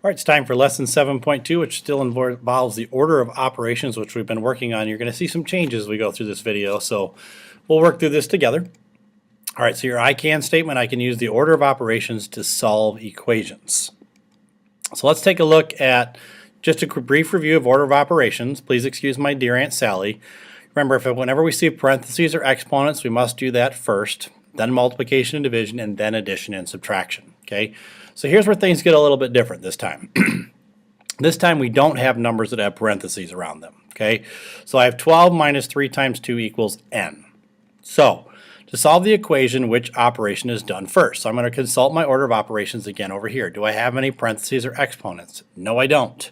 All right, it's time for lesson 7.2, which still involves the order of operations, which we've been working on. You're going to see some changes as we go through this video, so we'll work through this together. All right, so your I can statement, I can use the order of operations to solve equations. So let's take a look at just a brief review of order of operations. Please excuse my dear Aunt Sally. Remember, whenever we see parentheses or exponents, we must do that first, then multiplication and division, and then addition and subtraction. Okay, so here's where things get a little bit different this time. This time we don't have numbers that have parentheses around them. Okay, so I have 12 minus 3 times 2 equals n. So to solve the equation, which operation is done first? So I'm going to consult my order of operations again over here. Do I have any parentheses or exponents? No, I don't.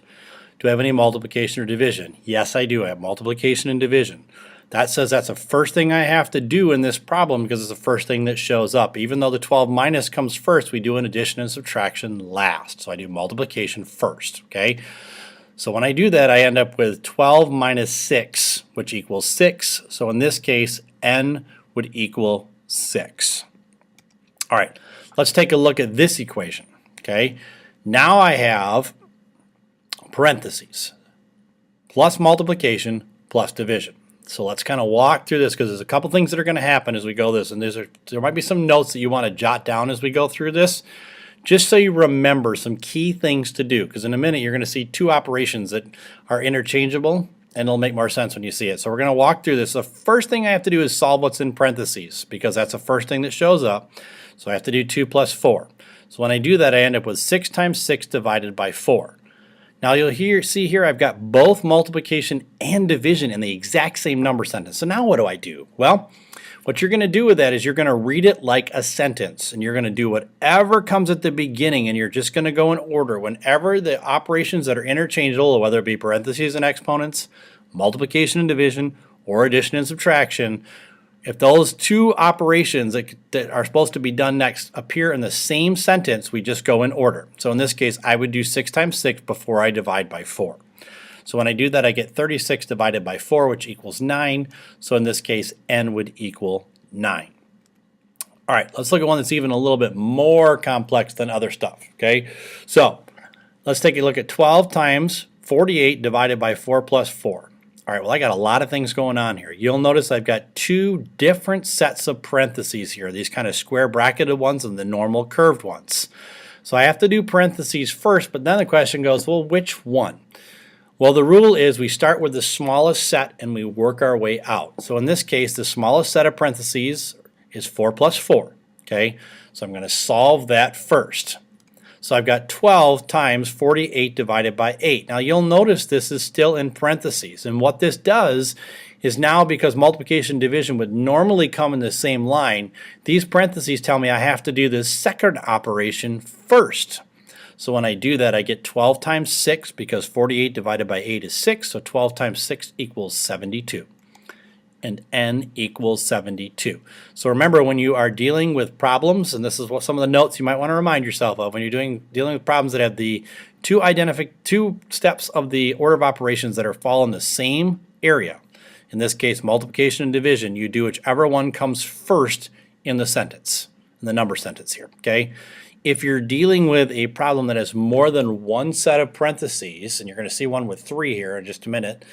Do I have any multiplication or division? Yes, I do. I have multiplication and division. That says that's the first thing I have to do in this problem because it's the first thing that shows up. Even though the 12 minus comes first, we do an addition and subtraction last. So I do multiplication first, okay? So when I do that, I end up with 12 minus 6, which equals 6. So in this case, n would equal 6. All right, let's take a look at this equation, okay? Now I have parentheses, plus multiplication, plus division. So let's kind of walk through this because there's a couple things that are going to happen as we go this, and there might be some notes that you want to jot down as we go through this, just so you remember some key things to do, because in a minute you're going to see two operations that are interchangeable, and it'll make more sense when you see it. So we're going to walk through this. The first thing I have to do is solve what's in parentheses, because that's the first thing that shows up. So I have to do 2 plus 4. So when I do that, I end up with 6 times 6 divided by 4. Now you'll see here I've got both multiplication and division in the exact same number sentence. So now what do I do? Well, what you're going to do with that is you're going to read it like a sentence, and you're going to do whatever comes at the beginning, and you're just going to go in order. Whenever the operations that are interchangeable, whether it be parentheses and exponents, multiplication and division, or addition and subtraction, if those two operations that are supposed to be done next appear in the same sentence, we just go in order. So in this case, I would do 6 times 6 before I divide by 4. So when I do that, I get 36 divided by 4, which equals 9. So in this case, n would equal 9. All right, let's look at one that's even a little bit more complex than other stuff, okay? So let's take a look at 12 times 48 divided by 4 plus 4. All right, well, I got a lot of things going on here. You'll notice I've got two different sets of parentheses here, these kind of square bracketed ones and the normal curved ones. So I have to do parentheses first, but then the question goes, well, which one? Well, the rule is we start with the smallest set and we work our way out. So in this case, the smallest set of parentheses is 4 plus 4, okay? So I'm going to solve that first. So I've got 12 times 48 divided by 8. Now you'll notice this is still in parentheses. And what this does is now, because multiplication and division would normally come in the same line, these parentheses tell me I have to do this second operation first. So when I do that, I get 12 times 6, because 48 divided by 8 is 6. So 12 times 6 equals 72. And n equals 72. So remember, when you are dealing with problems, and this is what some of the notes you might want to remind yourself of when you're dealing with problems that have the two steps of the order of operations that fall in the same area. In this case, multiplication and division, you do whichever one comes first in the sentence, in the number sentence here, okay? If you're dealing with a problem that has more than one set of parentheses, and you're going to see one with 3 here in just a minute,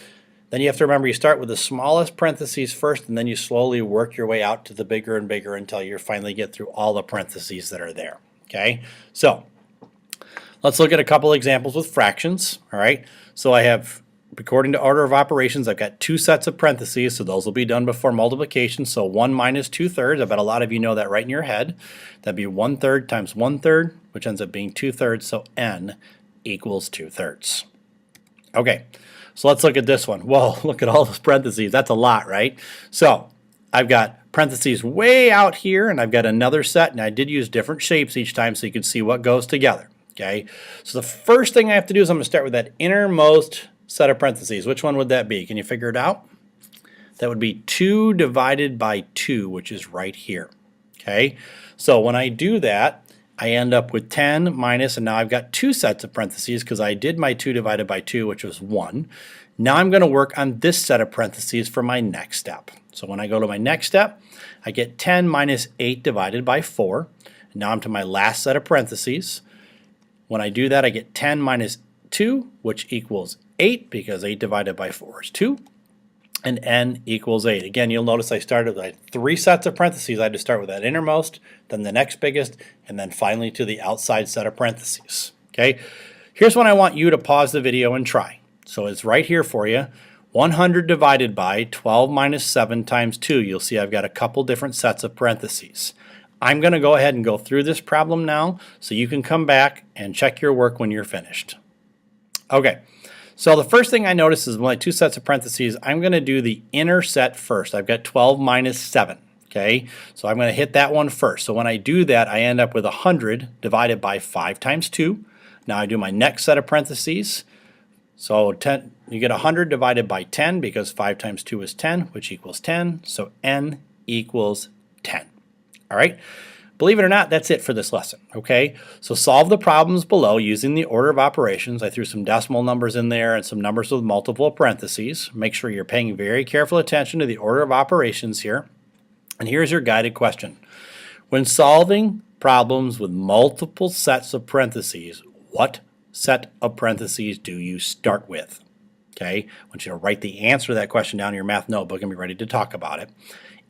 then you have to remember you start with the smallest parentheses first, and then you slowly work your way out to the bigger and bigger until you finally get through all the parentheses that are there, okay? So let's look at a couple examples with fractions, all right? So I have, according to order of operations, I've got 2 sets of parentheses, so those will be done before multiplication. So 1 minus 2/3, I bet a lot of you know that right in your head. That'd be 1/3 times 1/3, which ends up being 2/3, so n equals 2/3. Okay. So let's look at this one. Whoa, look at all those parentheses. That's a lot, right? So I've got parentheses way out here, and I've got another set, and I did use different shapes each time so you can see what goes together, okay? So the first thing I have to do is I'm going to start with that innermost set of parentheses. Which one would that be? Can you figure it out? That would be 2 divided by 2, which is right here, okay? So when I do that, I end up with 10 minus, and now I've got 2 sets of parentheses because I did my 2 divided by 2, which was 1. Now I'm going to work on this set of parentheses for my next step. So when I go to my next step, I get 10 minus 8 divided by 4. Now I'm to my last set of parentheses. When I do that, I get 10 minus 2, which equals 8, because 8 divided by 4 is 2. And n equals 8. Again, you'll notice I started with 3 sets of parentheses. I had to start with that innermost, then the next biggest, and then finally to the outside set of parentheses. Okay, here's when I want you to pause the video and try. So it's right here for you. 100 divided by 12 minus 7 times 2. You'll see I've got a couple different sets of parentheses. I'm going to go ahead and go through this problem now so you can come back and check your work when you're finished. Okay. So the first thing I notice is my 2 sets of parentheses, I'm going to do the inner set first. I've got 12 minus 7, okay? So I'm going to hit that one first. So when I do that, I end up with 100 divided by 5 times 2. Now I do my next set of parentheses. So 10, you get 100 divided by 10 because 5 times 2 is 10, which equals 10. So n equals 10. All right? Believe it or not, that's it for this lesson, okay? So solve the problems below using the order of operations. I threw some decimal numbers in there and some numbers with multiple parentheses. Make sure you're paying very careful attention to the order of operations here. And here's your guided question. When solving problems with multiple sets of parentheses, what set of parentheses do you start with? Okay, I want you to write the answer to that question down in your math notebook and be ready to talk about it.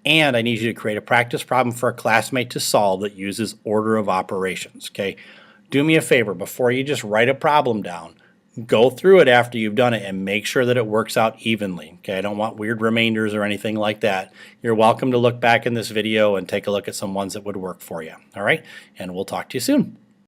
And I need you to create a practice problem for a classmate to solve that uses order of operations, okay? Do me a favor, before you just write a problem down, go through it after you've done it and make sure that it works out evenly, okay? I don't want weird remainders or anything like that. You're welcome to look back in this video and take a look at some ones that would work for you, all right? And we'll talk to you soon.